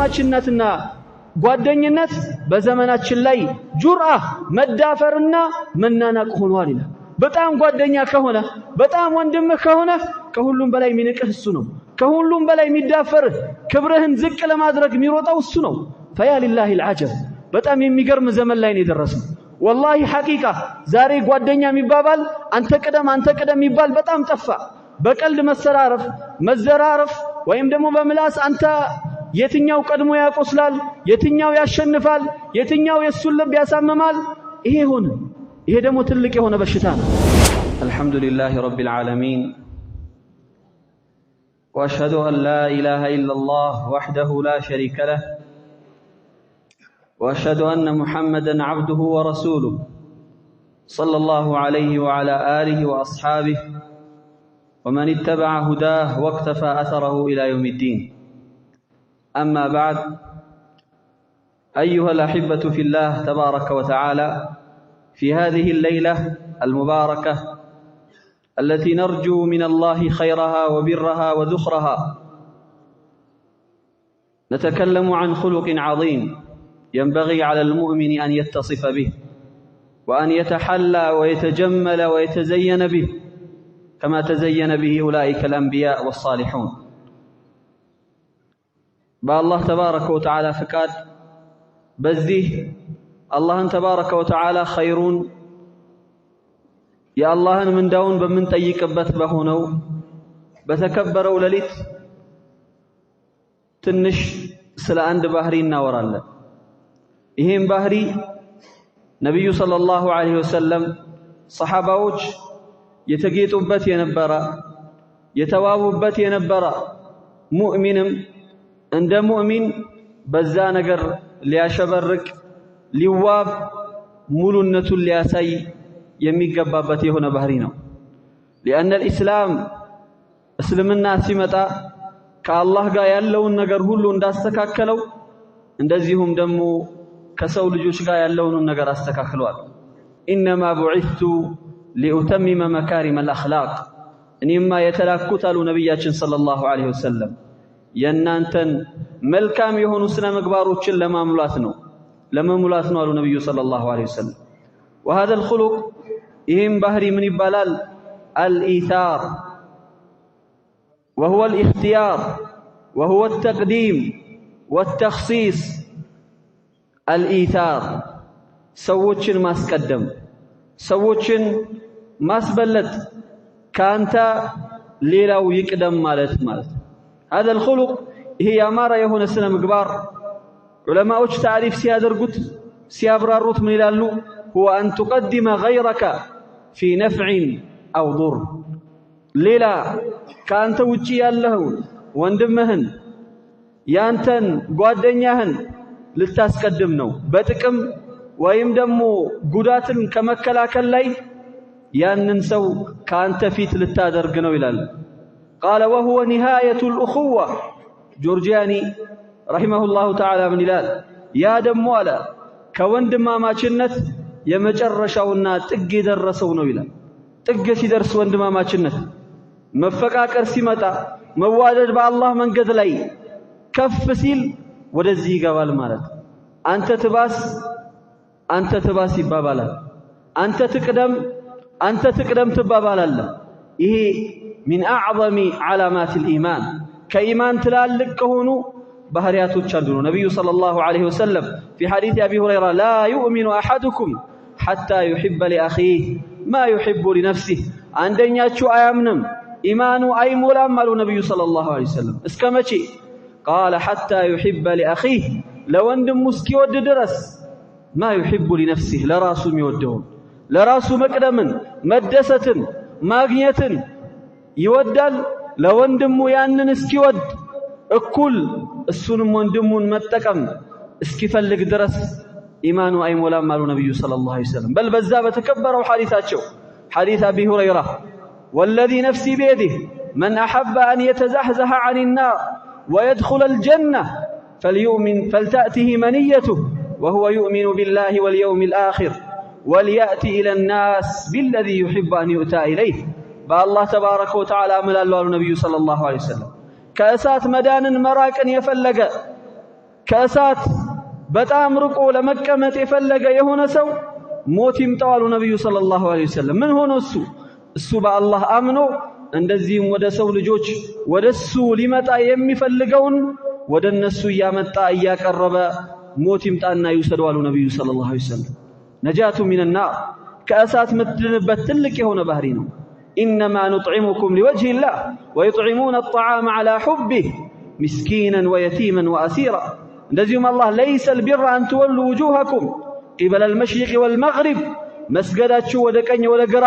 ወንድማማችነትና ጓደኝነት በዘመናችን ላይ ጁርአ መዳፈርና መናናቅ ሆኗል ይላል። በጣም ጓደኛ ከሆነ በጣም ወንድምህ ከሆነ ከሁሉም በላይ የሚንቅህ እሱ ነው። ከሁሉም በላይ የሚዳፈርህ ክብርህን ዝቅ ለማድረግ የሚሮጠው እሱ ነው። ፈያ ሊላሂ አልዓጀብ በጣም የሚገርም ዘመን ላይ ነው የደረስነው። ወላሂ ሐቂቃ ዛሬ ጓደኛ የሚባባል አንተ ቅደም የሚባል በጣም ጠፋ። በቀልድ መሰራረፍ መዘራረፍ ወይም ደግሞ በምላስ አንተ የትኛው ቀድሞ ያቆስላል የትኛው ያሸንፋል የትኛው የሱን ልብ ያሳምማል ይሄ ሆነ። ይሄ ደግሞ ትልቅ የሆነ በሽታ ነው። አልሐምዱሊላሂ ረቢል ዓለሚን ወአሽሀዱ አን ላ ኢላሃ ኢለላህ ወህደሁ ላ ሸሪከ ለህ وأشهد أن محمدًا عبده ورسوله صلى الله عليه وعلى آله وأصحابه ومن اتبع هداه واقتفى أثره إلى يوم الدين. أما بعد، أيها الأحبة في الله تبارك وتعالى، في هذه الليلة المباركة التي نرجو من الله خيرها وبرها وذخرها، نتكلم عن خلق عظيم ينبغي على المؤمن أن يتصف به وأن يتحلى ويتجمل ويتزين به كما تزين به أولئك الأنبياء والصالحون. بالله تبارك وتعالى فقاد بزيه الله تبارك وتعالى خيرون يا الله من دون بمن تيكبت بهونو بتكبروا لليت تنش سلا عند بحرين نورالله. ይሄን ባህሪ ነብዩ ሰለላሁ ዐለይሂ ወሰለም ሰሃባዎች የተጌጡበት የነበረ የተዋቡበት የነበረ ሙእሚንም እንደ ሙእሚን በዛ ነገር ሊያሸበርቅ ሊዋብ ሙሉነቱን ሊያሳይ የሚገባበት የሆነ ባህሪ ነው። لأن الإسلام እስልምና ሲመጣ ከአላህ ጋር ያለውን ነገር ሁሉ እንዳስተካከለው እንደዚሁም ደግሞ ከሰው ልጆች ጋር ያለውን ነገር አስተካክሏል። ኢነማ ቡዒቱ ሊኡተሚመ መካሪመ አልአኽላቅ እኔማ የተላኩት አሉ ነብያችን ሰለላሁ ዐለይሂ ወሰለም የናንተን መልካም የሆኑ ስነ ምግባሮችን ለማሙላት ነው አሉ ነብዩ ሰለላሁ ዐለይሂ ወሰለም። وهذا الخلق ይህም ባህሪ ምን ይባላል? الإيثار وهو الاختيار وهو التقديم والتخصيص. الإيثار ሰዎችን ማስቀደም ሰዎችን ማስበለጥ ካንተ ሌላው ይቅደም ማለት هذا الخلق ይሄ ያማረ የሆነ ስነ ምግባር ዑለማዎች ታሪፍ ሲያደርጉት ሲያብራሩት ምን ይላሉ? هو أن تقدم غيرك في نفع أو ضر ሌላ ካንተ ውጪ ያለው ወንድምህን ያንተን ጓደኛህን ልታስቀድም ነው በጥቅም ወይም ደግሞ ጉዳትን ከመከላከል ላይ ያንን ሰው ካንተ ፊት ልታደርግ ነው ይላል። قال وهو نهاية الأخوة جورجاني رحمه الله تعالى من ይላል ያ ደግሞ አለ ከወንድማማችነት የመጨረሻውና ጥግ የደረሰው ነው ይላል። ጥግ ሲደርስ ወንድማማችነት መፈቃቀር ሲመጣ መዋደድ በአላህ መንገድ ላይ ከፍ ሲል ወደዚህ ይገባል ማለት አንተ ትባስ ይባባላል። አንተ ትቅደም ትባባላለህ። ይሄ من أعظم علامات الإيمان كإيمان تلالك كهونو بهرياتو تشاندونو. نبي صلى الله عليه وسلم في حديث أبي هريرة لا يؤمن أحدكم حتى يحب لأخيه ما يحب لنفسه. عندنا شو أيامنم إيمانو أي مولام مالو نبي صلى الله عليه وسلم اسكمتشي قال حتى يحب لأخيه لو أندم مسكي ود درس ما يحب لنفسه لراسو ميودون لراسو مقدم مدسة ماغنية يودال لو أندم يانن اسكي ود እኩል እሱንም ወንድሙን መጠቀም እስኪፈልግ ድረስ ኢማኑ አይሞላም አሉ ነብዩ ሰለላሁ ዐለይሂ ወሰለም። በል በዛ በተከበረው ሐዲታቸው ሐዲስ አቢ ሁረይራ والذي نفسي بيده من أحب أن يتزحزح عن النار ويدخل الجنة فليؤمن فلتأته منيته وهو يؤمن بالله واليوم الآخر وليأتي إلى الناس بالذي يحب أن يؤتى إليه. بالله تبارك وتعالى أمل الله النبي صلى الله عليه وسلم ከእሳት መዳንን መራቅን የፈለገ ከእሳት በጣም ርቆ ለመቀመጥ የፈለገ የሆነ ሰው ሞት ይምጣው አሉ ነብዩ ሰለላሁ ዐለይሂ ወሰለም። ምን ሆኖ እሱ በአላህ አምኖ እንደዚህም ወደ ሰው ልጆች ወደሱ ሊመጣ የሚፈልገውን ወደ እነሱ እያመጣ እያቀረበ ሞት ይምጣና ይውሰደው አሉ ነብዩ ሰለላሁ ዐለይሂ ወሰለም። ነጃቱ ሚነናር ከእሳት ምትድንበት ትልቅ የሆነ ባህሪ ነው። ኢነማ ኑጥዒሙኩም ሊወጅሂላህ ወዩጥዒሙነ አጥዓመ ዐላ ሑቢህ ምስኪናን ወየቲማን ወአሲራ። እንደዚሁም አላህ ለይሰ አልቢረ አን ትወሉ ውጁሃኩም ቂበለ አልመሽሪቅ ወልመግሪብ መስገዳችሁ ወደ ቀኝ ወደ ግራ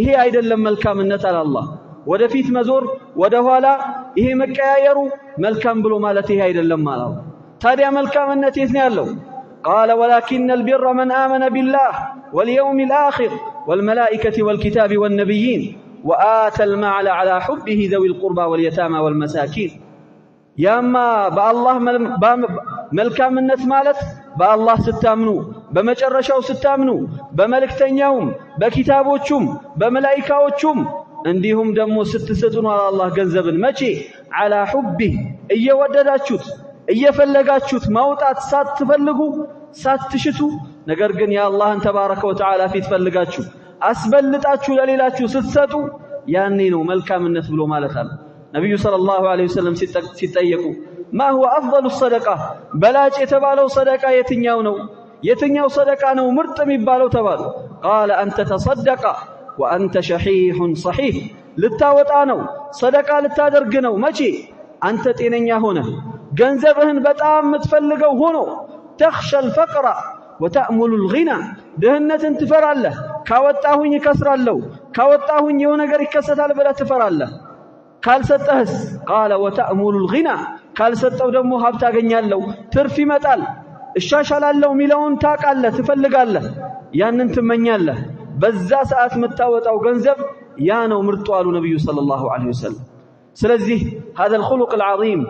ይሄ አይደለም መልካምነት አለ አላህ። ወደፊት መዞር ወደ ኋላ ይሄ መቀያየሩ መልካም ብሎ ማለት ይሄ አይደለም ማለት ነው። ታዲያ መልካምነት የት ነው ያለው? ቃለ ወላኪነ አልቢረ መን አመነ ቢላህ ወልየውሚል አኺር ወልመላኢከቲ ወልኪታቢ ወነቢይን ወአተ አልማለ ዐላ ሑቢሂ ዘዊል ቁርባ ወልየታማ ወልመሳኪን። ያማ በአላህ መልካምነት ማለት በአላህ ስታምኑ በመጨረሻው ስታምኑ በመልእክተኛውም በኪታቦቹም በመላኢካዎቹም እንዲሁም ደግሞ ስትሰጡ ነው አላህ ገንዘብን መቼ ዐላ ሑቢህ እየወደዳችሁት እየፈለጋችሁት ማውጣት ሳትፈልጉ ሳትሽቱ ነገር ግን የአላህን ተባረከ ወተዓላ ፊት ፈልጋችሁ አስበልጣችሁ ለሌላችሁ ስትሰጡ ያኔ ነው መልካምነት ብሎ ማለት አለ። ነብዩ ሰለላሁ ዐለይሂ ወሰለም ሲጠየቁ ማ ሁወ አፍضل الصدقه በላጭ የተባለው ሰደቃ የትኛው ነው? የትኛው ሰደቃ ነው ምርጥ የሚባለው ተባሉ። ቃለ አንተ ተሰደቀ ወአንተ ሸሒሕ ሰሒሕ ልታወጣ ነው ሰደቃ ልታደርግ ነው መቼ አንተ ጤነኛ ሆነ ገንዘብህን በጣም የምትፈልገው ሆኖ ተኽሸى الفقر وتأمل الغنى ድህነትን ትፈራለህ። ካወጣሁኝ ይከስራለሁ ካወጣሁኝ የሆነ ነገር ይከሰታል ብለህ ትፈራለህ። ካልሰጠህስ ቃለ ወተእሙሉ الغنى ካልሰጠው ደግሞ ሀብት አገኛለሁ ትርፍ ይመጣል እሻሻላለሁ ሚለውን ታቃለህ ትፈልጋለህ ያንን ትመኛለህ። በዛ ሰዓት የምታወጣው ገንዘብ ያ ነው ምርጡ አሉ ነብዩ ሰለላሁ ዐለይሂ ወሰለም። ስለዚህ هذا الخلق العظيم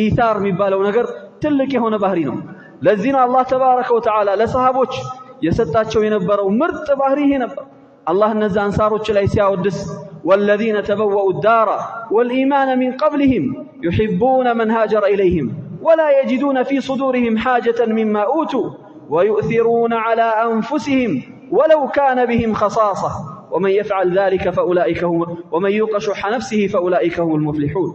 ኢታር የሚባለው ነገር ትልቅ የሆነ ባህሪ ነው። ለዚህ ነው አላህ ተባረከ ወተዓላ ለሰሃቦች የሰጣቸው የነበረው ምርጥ ባህሪ ይሄ ነበር። አላህ እነዛ አንሳሮች ላይ ሲያወድስ والذين تبوأوا الدار والإيمان من قبلهم يحبون من هاجر إليهم ولا يجدون في صدورهم حاجة مما أوتوا ويؤثرون على أنفسهم ولو كان بهم خصاصة ومن يفعل ذلك فأولئك هم ومن يوق شح نفسه فأولئك هم المفلحون.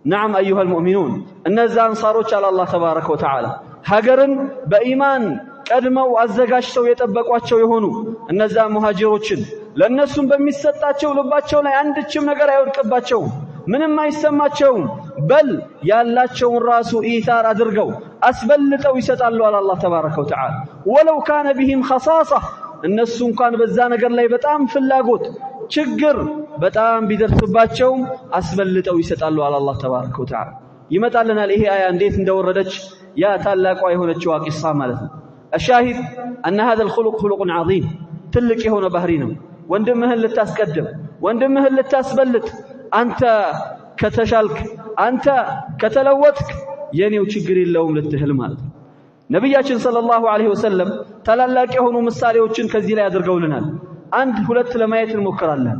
نعم أيها المؤمنون النزا أنصاروች على الله تبارك وتعالى ሀገርን በኢማን ቀድመው አዘጋጅተው የጠበቋቸው የሆኑ እነዛ ሙሃጂሮችን ለነሱም በሚሰጣቸው ልባቸው ላይ አንድችም ነገር አይወድቅባቸውም ምንም አይሰማቸውም በል ያላቸውን ራሱ ኢታር አድርገው አስበልጠው ይሰጣሉ አለ አላህ ተባረከ ወተዓላ። ወለው ካነ ቢሂም ኸሳሳ እነሱ እንኳን በዛ ነገር ላይ በጣም ፍላጎት ችግር በጣም ቢደርስባቸውም አስበልጠው ይሰጣሉ አለ አላህ ተባረከ ወተዓላ። ይመጣልናል ይሄ አያ እንዴት እንደወረደች ያ ታላቋ የሆነችው ቂሳ ማለት ነው። الشاهد أن هذا الخلق خلق عظيم ትልቅ የሆነ ባህሪ ነው። ወንድምህን ልታስቀድም ወንድምህን ልታስበልጥ አንተ ከተሻልክ አንተ ከተለወጥክ የኔው ችግር የለውም ልትህል ማለት ነው። ነብያችን ሰለላሁ ዐለይሂ ወሰለም ታላላቅ የሆኑ ምሳሌዎችን ከዚህ ላይ አድርገውልናል። አንድ ሁለት ለማየት እንሞክራለን።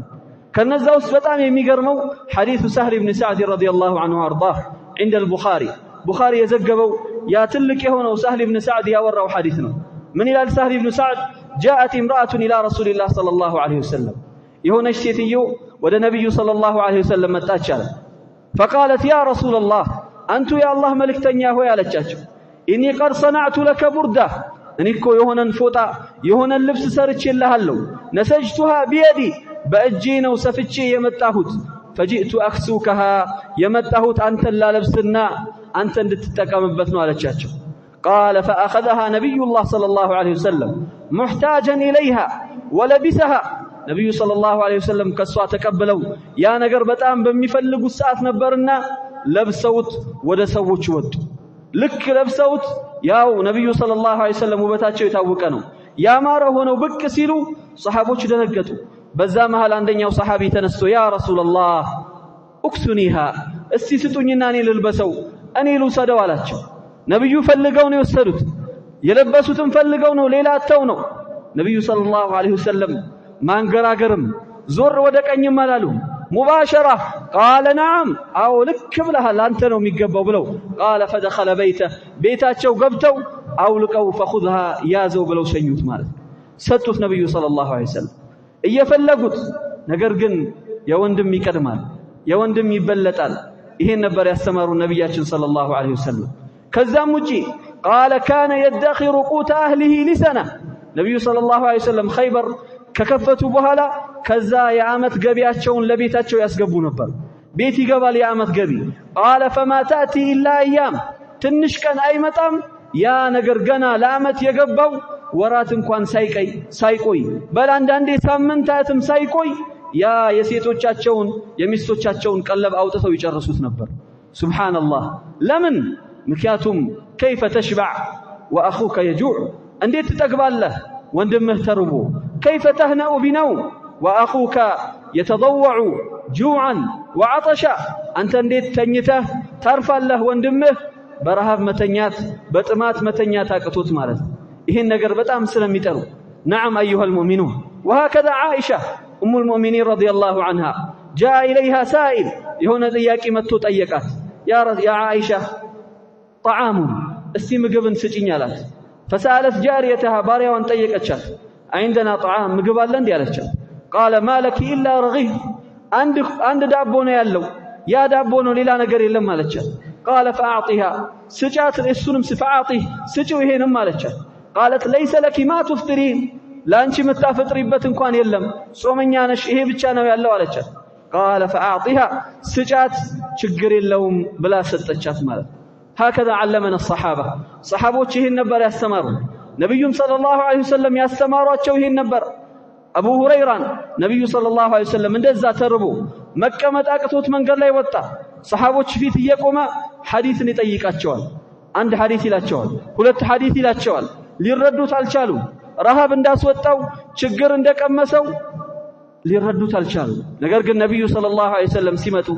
ከነዛ ውስጥ በጣም የሚገርመው ሐዲሱ ሰህል ኢብኑ ሰዕድ ረዲየላሁ ዐንሁ አርዳህ عند البخاري ቡኻሪ የዘገበው ያ ትልቅ የሆነው ሰህል ኢብኑ ሰዕድ ያወራው ሐዲስ ነው። ምን ይላል ሰህል ኢብኑ ሰዕድ? جاءت امرأة إلى رسول الله صلى الله عليه وسلم የሆነች ሴትዮ ወደ ነብዩ ሰለላሁ ዐለይሂ ወሰለም መጣች አለ። فقالت يا رسول الله አንቱ የአላህ መልእክተኛ ሆይ አለቻቸው። ኢኒ ቀድ صنعت لك بردة እኔ እኮ የሆነን ፎጣ የሆነን ልብስ ሰርቼልሃለሁ። ነሰጅቱሃ بيدي በእጄ ነው ሰፍቼ የመጣሁት። فجئت أكسوكها የመጣሁት አንተን ላለብስና አንተ እንድትጠቀምበት ነው አለቻቸው። قال فأخذها نبي الله صلى الله عليه وسلم محتاجا إليها ولبسها نبي صلى الله عليه وسلم ከሷ ተቀበለው ያ ነገር በጣም በሚፈልጉት ሰዓት ነበርና ለብሰውት ወደ ሰዎች ወጡ። ልክ ለብሰውት ያው ነብዩ صلى الله عليه وسلم ውበታቸው የታወቀ ነው ያማረ ሆነው ብቅ ሲሉ ሰሃቦች ደነገጡ። በዛ መሃል አንደኛው ሰሃቢ ተነስቶ ያ ረሱላህ እክሱኒሃ እስቲ ስጡኝና እኔ ልልበሰው እኔ ልውሰደው አላቸው። ነብዩ ፈልገው ነው የወሰዱት የለበሱትም ፈልገው ነው ሌላ አተው ነው። ነብዩ ሰለላሁ ዐለይሂ ወሰለም ማንገራገርም ዞር ወደ ቀኝም አላሉ مباشرة قال نعم أو لك بلها لأنت نوم يقبوا بلو قال فدخل بيتاتشو قبتو أو لكو فخذها يازو بلو شنيوت مالت ستوت نبي صلى الله عليه وسلم يفلقت نقرقن يوندم يكرمال يوندم يبلتال ይሄን ነበር ያስተማሩ ነብያችን ሰለላሁ ዐለይሂ ወሰለም ከዛም ውጪ قال كان يدخر قوت اهله لسنه ነብዩ ሰለላሁ ዐለይሂ ወሰለም ኸይበር ከከፈቱ በኋላ ከዛ የአመት ገቢያቸውን ለቤታቸው ያስገቡ ነበር ቤት ይገባል የአመት ገቢ قال فما تاتي الا ايام ትንሽ ቀን አይመጣም ያ ነገር ገና ለአመት የገባው ወራት እንኳን ሳይቆይ በላንዳንዴ ሳምንታትም ሳይቆይ ያ የሴቶቻቸውን የሚስቶቻቸውን ቀለብ አውጥተው ይጨርሱት ነበር ሱብሃንአላህ ለምን ምክንያቱም كيف تشبع واخوك يجوع እንዴት ትጠግባለህ ወንድምህ ተርቦ كيف تهنأ بنوم واخوك يتضوع جوعا وعطشا አንተ እንዴት ተኝተህ ታርፋለህ ወንድምህ በረሃብ መተኛት በጥማት መተኛት አቅቶት ማለት ይሄን ነገር በጣም ስለሚጠሩ نعم ايها المؤمنون وهكذا عائشه ام المؤمنين رضي الله عنها جاء اليها سائل يهون ጥያቄ መጥቶ ጠየቃት يا عائشه طعام እስቲ ምግብን ስጪኝ አላት فسالت جاريتها ባሪያዋን ጠየቀቻት عندنا طعام ምግብ አለ እንዴ አለቻት قال ما لك الا رغيف አንድ ዳቦ ነው ያለው ያ ዳቦ ነው ሌላ ነገር የለም አለቻት قال فاعطيها ስጫት እሱንም فاعطيه ስጪው ይሄንም አለቻት قالت ليس لك ما تفطرين ላንቺ መታፈጥሪበት እንኳን የለም ጾመኛ ነሽ ይሄ ብቻ ነው ያለው አለቻት قال فاعطيها ስጫት ችግር የለውም ብላ ሰጠቻት ማለት هكذا علمنا الصحابه صحابዎች ይሄን ነበር ያስተማሩ ነብዩም ሰለላሁ ዐለይሂ ወሰለም ያስተማሯቸው ይሄን ነበር አቡ ሁረይራን ነብዩ ሰለላሁ ዐለይሂ ወሰለም እንደዛ ተርቦ መቀመጥ አቅቶት መንገድ ላይ ወጣ صحابዎች ፊት እየቆመ ሐዲስን ይጠይቃቸዋል አንድ ሐዲስ ይላቸዋል ሁለት ሐዲስ ይላቸዋል ሊረዱት አልቻሉም ረሃብ እንዳስወጣው ችግር እንደቀመሰው ሊረዱት አልቻሉ ነገር ግን ነብዩ ሰለላሁ ዐለይሂ ወሰለም ሲመጡ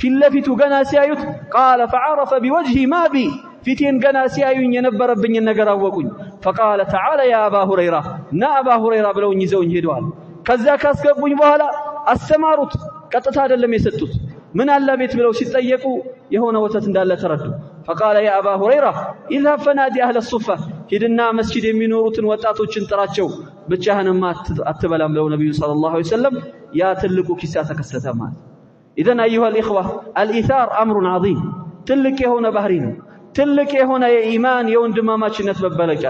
ፊለፊቱ ገና ሲያዩት قال فعرف بوجهي ما بي ፊቴን ገና ሲያዩኝ የነበረብኝ ነገር አወቁኝ فقال تعالى يا ابا هريره نا ابا هريره ብለውኝ ይዘውኝ ሄደዋል ከዛ ካስገቡኝ በኋላ አስተማሩት ቀጥታ አይደለም የሰጡት ምን አለ ቤት ብለው ሲጠየቁ የሆነ ወተት እንዳለ ተረዱ فقال يا ابا هريره اذهب فنادي اهل الصفه ሂድና መስጂድ የሚኖሩትን ወጣቶችን ጥራቸው ብቻህንማ አትበላም ብለው ነብዩ ሰለላሁ ዐለይሂ ወሰለም ያ ትልቁ ኪሳ ተከሰተ ማለት اذا ايها الاخوه الايثار امر عظيم ትልቅ የሆነ ባህሪ ነው ትልቅ የሆነ የኢማን የወንድማማችነት መበለጫ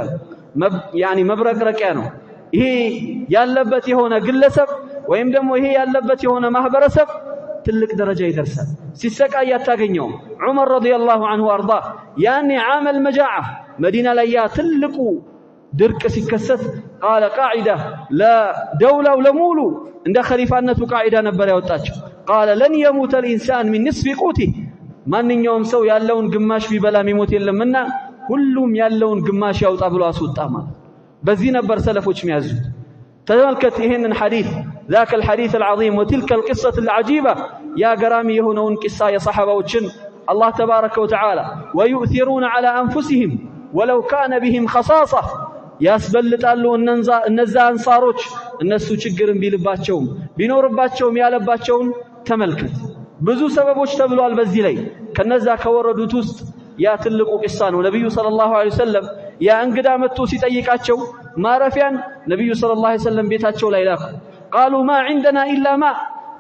ያኒ መብረቅረቂያ ነው ይሄ ያለበት የሆነ ግለሰብ ወይም ደግሞ ይሄ ያለበት የሆነ ማህበረሰብ ትልቅ ደረጃ ይደርሳል ሲሰቃይ ያታገኘው ዑመር ረዲየላሁ ዐንሁ አርዳ ያኒ ዓመል መጃዓ መዲና ላይ ያ ትልቁ ድርቅ ሲከሰት قال قاعده لا دوله ለሙሉ እንደ ኸሊፋነቱ ቃዒዳ ነበር ያወጣቸው قال لن يموت الانسان من نصف قوته ማንኛውም ሰው ያለውን ግማሽ ቢበላ የሚሞት የለምና ሁሉም ያለውን ግማሽ ያውጣ ብሎ አስወጣ ማለት በዚህ ነበር ሰለፎች የሚያዙት ተመልከት ይሄንን ሐዲስ ذاك الحديث العظيم وتلك القصه العجيبه يا غرامي يهونون قصه يا صحابዎችን الله تبارك وتعالى ويؤثرون على انفسهم ولو كان بهم خصاصه ያስበልጣሉ እነዛ አንሳሮች እነሱ ችግርን ቢልባቸውም ቢኖርባቸውም ያለባቸውን ተመልከት ብዙ ሰበቦች ተብሏል በዚህ ላይ ከነዛ ከወረዱት ውስጥ ያ ትልቁ ቂሳ ነው ነብዩ ሰለላሁ ዐለይሂ ወሰለም ያ እንግዳ መጥቶ ሲጠይቃቸው ማረፊያን ነብዩ ሰለላሁ ዐለይሂ ወሰለም ቤታቸው ላይ ላኩ قالوا ما عندنا الا ماء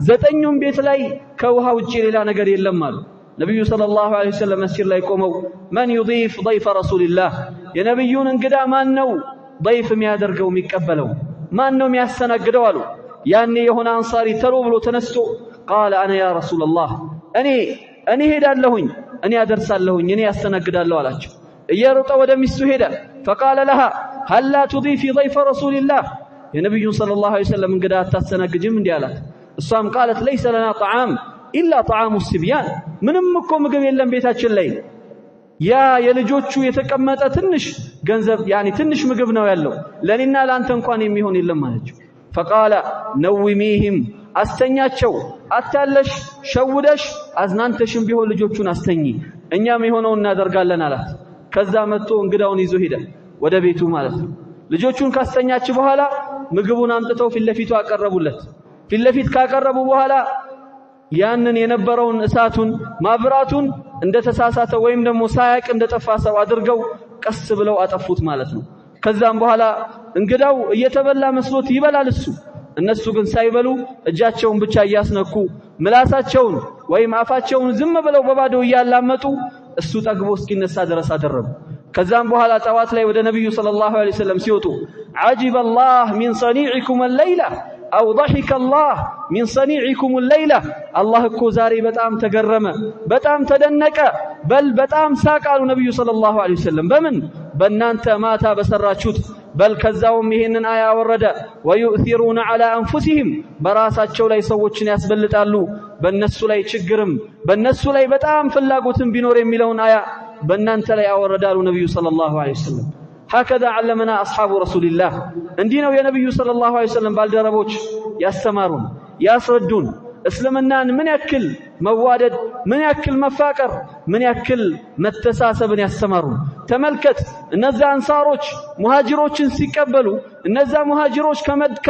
ዘጠኙም ቤት ላይ ከውሃ ውጪ ሌላ ነገር የለም አሉ ነብዩ ሰለላሁ ዐለይሂ ወሰለም መስጂድ ላይ ቆመው ማን يضيف ضيف رسول الله የነብዩን እንግዳ ማን ነው ضيف የሚያደርገው የሚቀበለው ማን ነው የሚያስተናግደው አሉ ያኔ የሆነ አንሳሪ ተሮ ብሎ ተነስቶ قال انا يا رسول الله እኔ ሄዳለሁኝ እኔ አደርሳለሁኝ እኔ ያስተናግዳለሁ አላቸው እየሮጠ ወደ ሚስቱ ሄደ فقال لها هل لا تضيفي ضيف رسول الله የነብዩ ሰለላሁ ዐለይሂ ወሰለም እንግዳ አታስተናግጂም እንዴ አላት እሷም قالت ليس لنا طعام الا طعام الصبيان ምንም እኮ ምግብ የለም ቤታችን ላይ ያ የልጆቹ የተቀመጠ ትንሽ ገንዘብ ያኒ ትንሽ ምግብ ነው ያለው ለኔና ላንተ እንኳን የሚሆን የለም አለችው فقال نوميهم አስተኛቸው አታለሽ ሸውደሽ አዝናንተሽም ቢሆን ልጆቹን አስተኚ እኛም የሆነውን እናደርጋለን አላት ከዛ መጥቶ እንግዳውን ይዞ ሄደ ወደ ቤቱ ማለት ነው ልጆቹን ካስተኛች በኋላ ምግቡን አምጥተው ፊትለፊቱ አቀረቡለት ፊትለፊት ካቀረቡ በኋላ ያንን የነበረውን እሳቱን ማብራቱን እንደተሳሳተ ወይም ደግሞ ሳያቅ እንደጠፋ ሰው አድርገው ቀስ ብለው አጠፉት ማለት ነው። ከዛም በኋላ እንግዳው እየተበላ መስሎት ይበላል እነሱ ግን ሳይበሉ እጃቸውን ብቻ እያስነኩ ምላሳቸውን ወይም አፋቸውን ዝም ብለው በባዶ እያላመጡ እሱ ጠግቦ እስኪነሳ ድረስ አደረጉ። ከዛም በኋላ ጠዋት ላይ ወደ ነብዩ ሰለላሁ ዐለይሂ ወሰለም ሲወጡ عجب الله من صنيعكم الليلة أو ضحك الله من صنيعكم الليلة الله እኮ ዛሬ በጣም ተገረመ በጣም ተደነቀ በል በጣም ሳቅ አሉ ነብዩ ሰለላሁ ዐለይሂ ወሰለም በምን በእናንተ ማታ በሰራችሁት በል ከዛውም ይሄንን አያ ወረደ ويؤثرون على أنفسهم በራሳቸው ላይ ሰዎችን ያስበልጣሉ በእነሱ ላይ ችግርም በእነሱ ላይ በጣም ፍላጎትም ቢኖር የሚለውን አያ በእናንተ ላይ አወረዳሉ ነብዩ ሰለላሁ ዐለይሂ ወሰለም هكذا علمنا أصحاب رسول الله እንዲህ ነው የነብዩ ሰለላሁ ዐለይሂ ወሰለም ባልደረቦች ያስተማሩን ያስረዱን እስልምናን ምን ያክል መዋደድ ምን ያክል መፋቀር ምን ያክል መተሳሰብን ያስተማሩን ተመልከት እነዛ አንሳሮች ሙሃጅሮችን ሲቀበሉ እነዛ ሙሃጅሮች ከመካ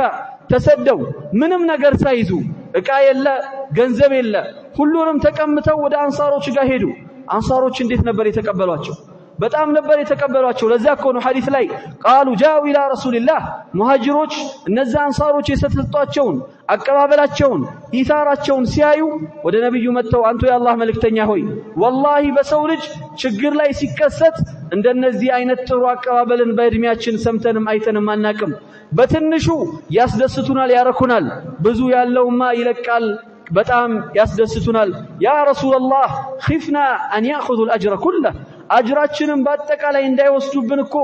ተሰደው ምንም ነገር ሳይዙ እቃ የለ ገንዘብ የለ ሁሉንም ተቀምተው ወደ አንሳሮች ጋር ሄዱ አንሳሮች እንዴት ነበር የተቀበሏቸው በጣም ነበር የተቀበሏቸው ለዛ እኮ ነው ሐዲስ ላይ قالوا جاءوا الى رسول الله ሙሃጅሮች እነዛ አንሳሮች የሰጠቷቸውን አቀባበላቸውን ኢታራቸውን ሲያዩ ወደ ነብዩ መጥተው አንተ የአላህ መልእክተኛ ሆይ والله በሰው ልጅ ችግር ላይ ሲከሰት እንደነዚህ አይነት ጥሩ አቀባበልን በእድሜያችን ሰምተንም አይተንም አናቅም በትንሹ ያስደስቱናል ያረኩናል ብዙ ያለውማ ይለቃል በጣም ያስደስቱናል ያ ረሱላህ خفنا ان ياخذوا الاجر كله አጅራችንን በአጠቃላይ እንዳይወስዱብን እኮ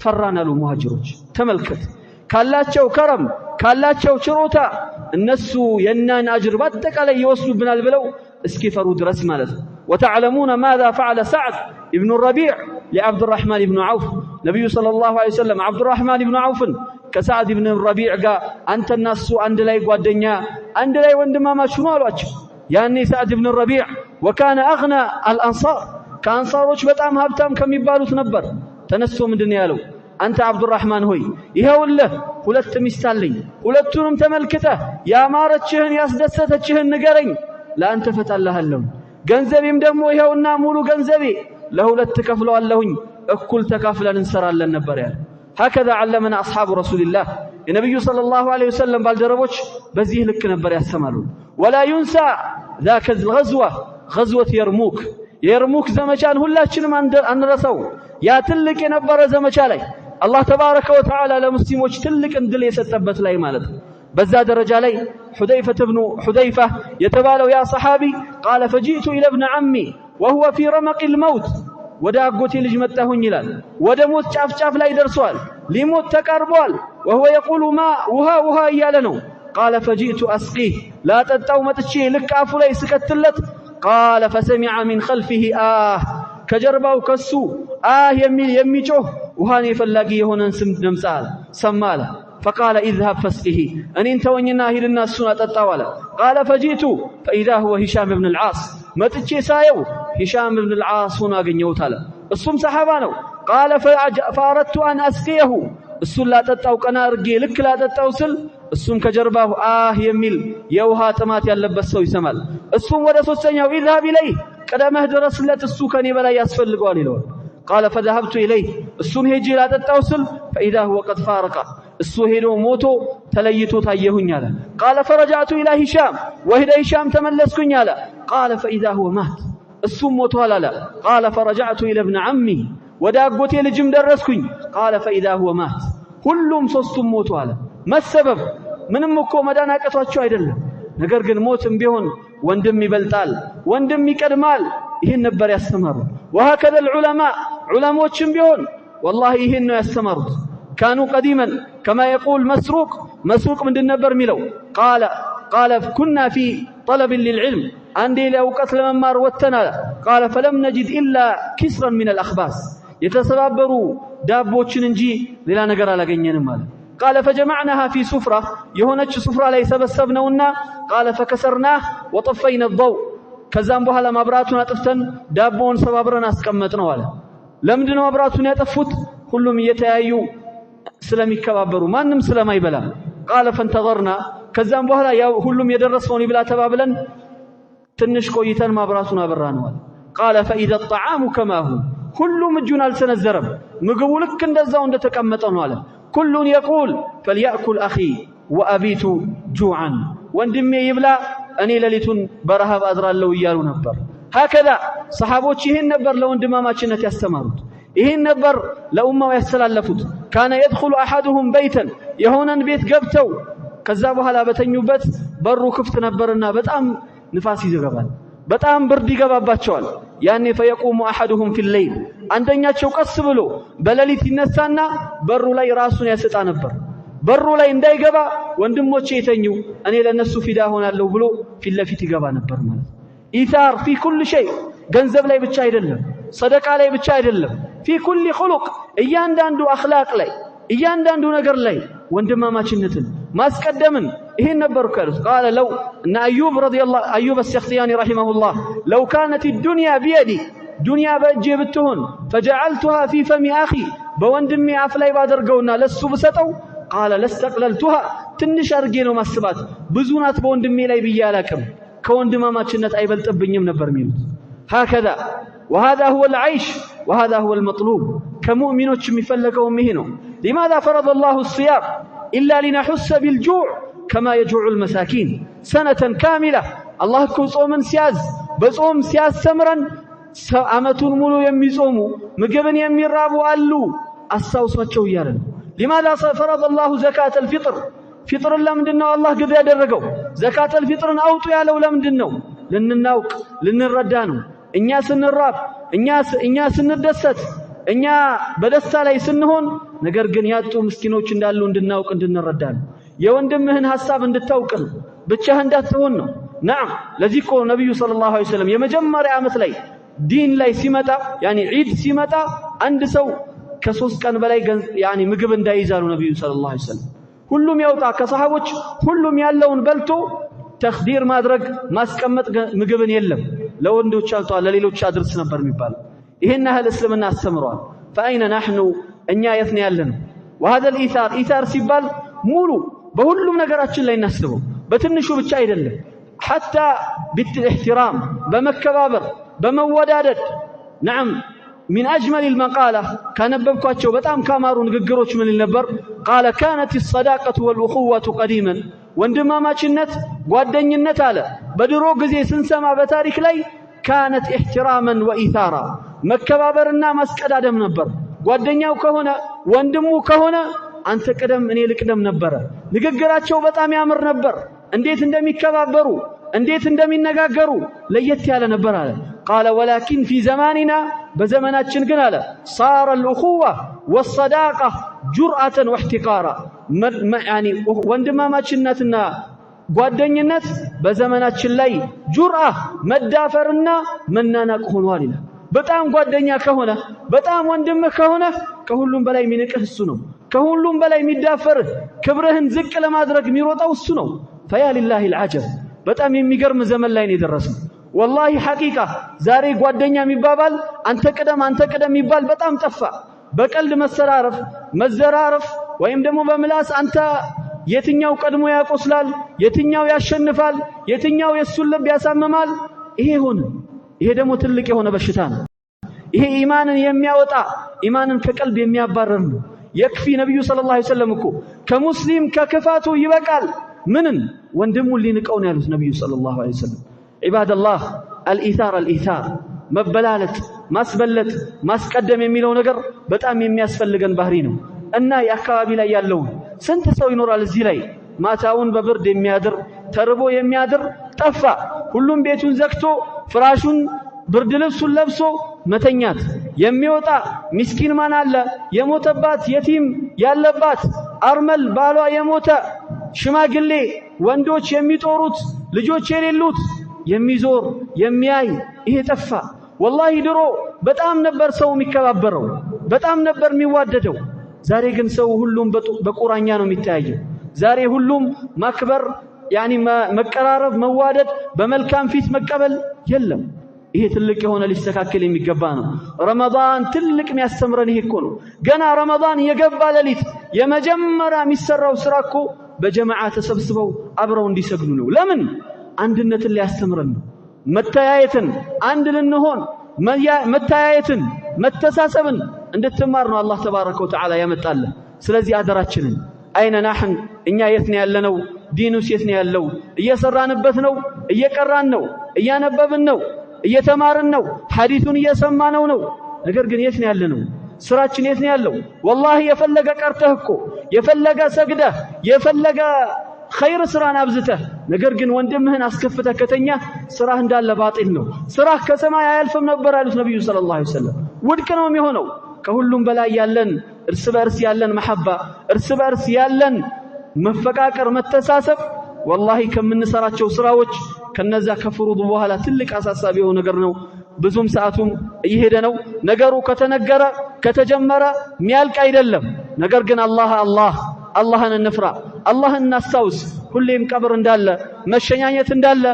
ፈራናሉ ሙሃጅሮች ተመልከት ካላቸው ከረም ካላቸው ችሮታ እነሱ የናን አጅር በአጠቃላይ ይወስዱብናል ብለው እስኪፈሩ ድረስ ማለት ነው وتعلمون ماذا فعل سعد ابن الربيع لعبد الرحمن بن عوف نبي صلى الله عليه وسلم عبد الرحمن بن عوف كسعد بن الربيع قال أنت الناس عند لا يقعدنيا عند لا يوندما ما شنو الوجه يعني سعد بن الربيع وكان أغنى الأنصار كأنصاروች በጣም ሀብታም ከሚባሉት ነበር ተነስቶ ምንድነው ያለው አንተ አብዱራህማን ሆይ ይሄውልህ ሁለት ሚስት አለኝ ሁለቱንም ተመልክተህ ያማረችህን ያስደሰተችህን ንገረኝ ለአንተ ፈታለሃለሁ ገንዘቤም ደግሞ ይሄውና ሙሉ ገንዘቤ ለሁለት ከፍለዋለሁኝ እኩል ተካፍለን እንሰራለን ነበር ያለው هكذا علمنا اصحاب رسول الله النبي صلى الله عليه وسلم بالدربوች በዚህ ልክ ነበር ያስተማሩን ولا ينسى ذاك الغزوه غزوه يرموك የርሙክ ዘመቻን ሁላችንም አንረሳው ያ ትልቅ የነበረ ዘመቻ ላይ አላህ ተባረከ ወተዓላ ለሙስሊሞች ትልቅ እንድል የሰጠበት ላይ ማለት በዛ ደረጃ ላይ حذيفة የተባለው ያ ሰሃቢ قال فجئت الى ابن عمي وهو في رمق الموت ወደ አጎቴ ልጅ መጣሁኝ ይላል ወደ ሞት ጫፍ ላይ ደርሷል ሊሞት ተቃርቧል وهو يقول ما ውሃ እያለ ነው قال فجئت اسقيه لا ጠጣው መጥቼ ልክ አፉ ላይ ስከትለት قال فسمع من خلفه كجرباو كسو يميچوه وهاني فلاقي يهونن سم دمصال سماله فقال اذهب فاسقه ان انت ونينا هيدنا السنا تطاواله قال فجئت فاذا هو هشام بن العاص متچي سايو هشام بن العاص هنا اغنيوت አለ እሱም ሰሃባ ነው قال فاردت ان اسقيه እሱ ላጠጣው ቀና አርጌ ልክ ላጠጣው ስል እሱም ከጀርባው የሚል የውሃ ጥማት ያለበት ሰው ይሰማል እሱም ወደ ሶስተኛው ይذهب ኢለይ ቀደመህ ድረስለት እሱ ከኔ በላይ ያስፈልገዋል ይለዋል قال فذهبت ኢለይ እሱን ሄጄ ላጠጣው ስል فاذا هو قد فارق እሱ ሄዶ ሞቶ ተለይቶ ታየሁኝ አለ قال فرجعت الى هشام وهد هشام ተመለስኩኝ አለ قال فاذا هو مات እሱም ሞቷል አለ قال فرجعت الى ابن عمي ወደ አጎቴ ልጅም ደረስኩኝ قال فاذا هو مات ሁሉም ሶስቱም ሞቱ አለ መስበብ ምንም እኮ መዳናቀቷቸው አይደለም ነገር ግን ሞትም ቢሆን ወንድም ይበልጣል ወንድም ይቀድማል ይሄን ነበር ያስተማሩ وهكذا العلماء علماዎችም ቢሆን والله ይሄን ነው ያስተማሩት كانوا قديما كما يقول مسروق ምንድን ነበር የሚለው قال كنا في طلب للعلم عندي لأوقات لممار وتنا قال فلم نجد إلا كسرا من الأخباس የተሰባበሩ ዳቦችን እንጂ ሌላ ነገር አላገኘንም ማለት قال فجمعناها في سفرة የሆነች ስፍራ ላይ ሰበሰብነውና قال فكسرناه وطفينا الضوء ከዛም በኋላ ማብራቱን አጥፍተን ዳቦውን ሰባብረን አስቀመጥነው አለ ለምንድነው ማብራቱን ያጠፉት ሁሉም እየተያዩ ስለሚከባበሩ ማንም ስለማይበላ قال فانتظرنا ከዛም በኋላ ያው ሁሉም የደረሰውን ይብላ ተባብለን ትንሽ ቆይተን ማብራቱን አበራነው አለ። ቃለ ፈኢዘ الطعام كما هو ሁሉም እጁን አልሰነዘረም ምግቡ ልክ እንደዛው እንደተቀመጠ ነው አለ። ኩሉን يقول فليأكل أخي وأبيت جوعا ወንድሜ ይብላ እኔ ሌሊቱን በረሃብ አድራለሁ እያሉ ነበር። هكذا ሰሃቦች ይሄን ነበር ለወንድማማችነት ያስተማሩት፣ ይሄን ነበር ለኡማው ያስተላለፉት። كان يدخل احدهم بيتا የሆነን ቤት ገብተው ከዛ በኋላ በተኙበት በሩ ክፍት ነበርና በጣም ንፋስ ይገባል፣ በጣም ብርድ ይገባባቸዋል። ያኔ فيقوم احدهم في الليل አንደኛቸው ቀስ ብሎ በሌሊት ይነሳና በሩ ላይ ራሱን ያሰጣ ነበር። በሩ ላይ እንዳይገባ ወንድሞቼ ይተኙ እኔ ለነሱ ፊዳ ሆናለሁ ብሎ ፊት ለፊት ይገባ ነበር ማለት። ኢታር في كل شيء ገንዘብ ላይ ብቻ አይደለም፣ ሰደቃ ላይ ብቻ አይደለም፣ في كل خلق እያንዳንዱ አኽላቅ ላይ እያንዳንዱ ነገር ላይ ወንድማማችነትን ማስቀደምን ይሄን ነበር ከርስ قال لو ان ايوب السختياني رحمه الله لو كانت الدنيا بيدي دنيا በእጄ ብትሆን فجعلتها في فم اخي በወንድሜ አፍ ላይ ባደርገውና ለሱ ብሰጠው قال لاستقللتها ትንሽ አርጌ ነው ማስባት ብዙ ናት በወንድሜ ላይ ብያላቀም ከወንድማማችነት አይበልጥብኝም ነበር የሚሉት። هكذا وهذا هو العيش وهذا هو المطلوب كمؤمنوች የሚፈልገው ይሄ ነው። لماذا فرض الله الصيام إلا لنحس بالجوع كما يجوع المساكين سنة كاملة الله እኮ ጾምን ሲያዝ በጾም ሲያስተምረን አመቱን ሙሉ የሚጾሙ ምግብን የሚራቡ አሉ አሳውሷቸው እያለ ነው። لماذا فرض الله زكاة الفطر فطر ለምንድነው አላህ ግድ ያደረገው? زكاة الفطر አውጡ ያለው ለምንድነው? ልንናውቅ ልንረዳ ነው። እኛ ስንራብ እኛ ስንደሰት እኛ በደስታ ላይ ስንሆን ነገር ግን ያጡ ምስኪኖች እንዳሉ እንድናውቅ እንድንረዳ ነው። የወንድምህን ሐሳብ እንድታውቅ ነው፣ ብቻህ እንዳትሆን ነው። نعم ለዚህ እኮ ነብዩ ሰለላሁ ዐለይሂ ወሰለም የመጀመሪያ ዓመት ላይ ዲን ላይ ሲመጣ ያኒ ዒድ ሲመጣ አንድ ሰው ከ3 ቀን በላይ ያኒ ምግብ እንዳይዛሉ ነብዩ ሰለላሁ ዐለይሂ ወሰለም ሁሉም ያውጣ ከሰሃቦች ሁሉም ያለውን በልቶ ተኽዲር ማድረግ ማስቀመጥ ምግብን የለም ለወንዶች አልቷል ለሌሎች አድርስ ነበር የሚባለው። ይሄን ያህል እስልምና አስተምሯል። فأين نحن እኛ የት ነው ያለነው? وهذا الإيثار ኢታር ሲባል ሙሉ በሁሉም ነገራችን ላይ እናስበው፣ በትንሹ ብቻ አይደለም። حتى بالاحترام በመከባበር በመወዳደድ نعم من أجمل المقالة كنببكواቸው በጣም ካማሩ ንግግሮች ምን ነበር? قال كانت الصداقة والأخوة قديما ወንድማማችነት ጓደኝነት አለ በድሮ ጊዜ ስንሰማ በታሪክ ላይ كانت احتراما وإيثارا መከባበርና ማስቀዳደም ነበር። ጓደኛው ከሆነ ወንድሙ ከሆነ አንተ ቀደም እኔ ልቅደም ነበር። ንግግራቸው በጣም ያምር ነበር። እንዴት እንደሚከባበሩ እንዴት እንደሚነጋገሩ ለየት ያለ ነበር አለ። قال ولكن في زماننا በዘመናችን ግን አለ صار الأخوة والصداقة جرأة واحتقارا يعني ወንድማማችነትና ጓደኝነት በዘመናችን ላይ ጁርአ መዳፈርና መናናቅ ሆኗል ይላል። በጣም ጓደኛ ከሆነ በጣም ወንድምህ ከሆነ ከሁሉም በላይ የሚንቅህ እሱ ነው። ከሁሉም በላይ የሚዳፈርህ ክብርህን ዝቅ ለማድረግ የሚሮጠው እሱ ነው። فيا لله العجب በጣም የሚገርም ዘመን ላይ ነው የደረስነው። والله حقيقة ዛሬ ጓደኛ የሚባባል አንተ ቀደም የሚባል በጣም ጠፋ። በቀልድ መዘራረፍ ወይም ደግሞ በምላስ አንተ የትኛው ቀድሞ ያቆስላል፣ የትኛው ያሸንፋል፣ የትኛው የሱን ልብ ያሳምማል። ይሄ ሆነ። ይሄ ደግሞ ትልቅ የሆነ በሽታ ነው። ይሄ ኢማንን የሚያወጣ ኢማንን ከቀልብ የሚያባረር ነው። የክፊ ነብዩ ሰለላሁ ዐለይሂ ወሰለም እኮ ከሙስሊም ከክፋቱ ይበቃል ምንን ወንድሙን ሊንቀው ነው ያሉት ነብዩ ሰለላሁ ዐለይሂ ወሰለም። ዒባደላህ አልኢታር መበላለጥ ማስበለጥ ማስቀደም የሚለው ነገር በጣም የሚያስፈልገን ባህሪ ነው። እና የአካባቢ ላይ ያለው ስንት ሰው ይኖራል እዚህ ላይ ማታውን በብርድ የሚያድር ተርቦ የሚያድር ጠፋ። ሁሉም ቤቱን ዘግቶ ፍራሹን ብርድ ልብሱን ለብሶ መተኛት የሚወጣ ምስኪን ማን አለ? የሞተባት የቲም ያለባት አርመል ባሏ የሞተ ሽማግሌ ወንዶች የሚጦሩት ልጆች የሌሉት የሚዞር የሚያይ ይሄ ጠፋ። ወላሂ ድሮ በጣም ነበር ሰው የሚከባበረው፣ በጣም ነበር የሚዋደደው። ዛሬ ግን ሰው ሁሉም በቁራኛ ነው የሚታየው። ዛሬ ሁሉም ማክበር ያኒ መቀራረብ መዋደድ በመልካም ፊት መቀበል የለም። ይሄ ትልቅ የሆነ ሊስተካከል የሚገባ ነው። ረመዳን ትልቅ የሚያስተምረን ይሄ እኮ ነው። ገና ረመዳን የገባ ሌሊት የመጀመሪያ የሚሰራው ስራ እኮ በጀማዓ ተሰብስበው አብረው እንዲሰግዱ ነው። ለምን? አንድነትን ሊያስተምረን ነው። መተያየትን አንድ ልንሆን መተያየትን መተሳሰብን እንድትማር ነው አላህ ተባረከ ወተዓላ ያመጣልን። ስለዚህ አደራችንን አይነ ናህን እኛ የት ነው ያለነው? ዲኑስ የት ነው ያለው? እየሰራንበት ነው? እየቀራን ነው? እያነበብን ነው? እየተማርን ነው? ሐዲሱን እየሰማነው ነው? ነገር ግን የት ነው ያለነው? ስራችን የት ነው ያለው? ወላሂ የፈለገ ቀርተህ እኮ የፈለገ ሰግደህ የፈለገ ኸይር ስራን አብዝተህ ነገር ግን ወንድምህን አስከፍተህ ከተኛ ስራህ እንዳለ ባጢል ነው። ስራህ ከሰማይ አያልፍም ነበር ያሉት ነብዩ ሰለላሁ ዐለይሂ ወሰለም። ውድቅ ነው የሚሆነው። ከሁሉም በላይ ያለን እርስ በርስ ያለን መሐባ፣ እርስ በርስ ያለን መፈቃቀር፣ መተሳሰብ ወላሂ ከምንሰራቸው ስራዎች ከነዛ ከፍሩድ በኋላ ትልቅ አሳሳቢ የሆነ ነገር ነው። ብዙም ሰዓቱም እየሄደ ነው። ነገሩ ከተነገረ ከተጀመረ ሚያልቅ አይደለም። ነገር ግን አላህን እንፍራ፣ አላህን እናስታውስ። ሁሌም ቀብር እንዳለ፣ መሸኛኘት እንዳለ፣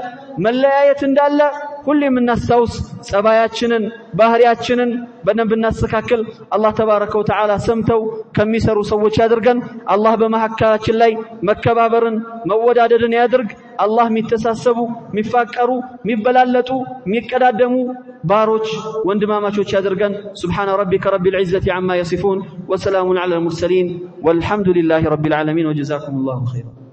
መለያየት እንዳለ ሁሌም እናስታውስ። ጸባያችንን ባህሪያችንን በደንብ እናስተካክል። አላህ ተባረከ ወተዓላ ሰምተው ከሚሰሩ ሰዎች ያድርገን። አላህ በመሐከላችን ላይ መከባበርን መወዳደድን ያድርግ። አላህ የሚተሳሰቡ የሚፋቀሩ የሚበላለጡ የሚቀዳደሙ ባሮች ወንድማማቾች ያድርገን። ሱብሓነ ረቢከ ረቢል ዒዘቲ ዐማ የሲፉን ወሰላሙን ዐለል ሙርሰሊን ወልሐምዱሊላሂ ረቢል ዓለሚን ወጀዛኩሙላሁ ኸይራን።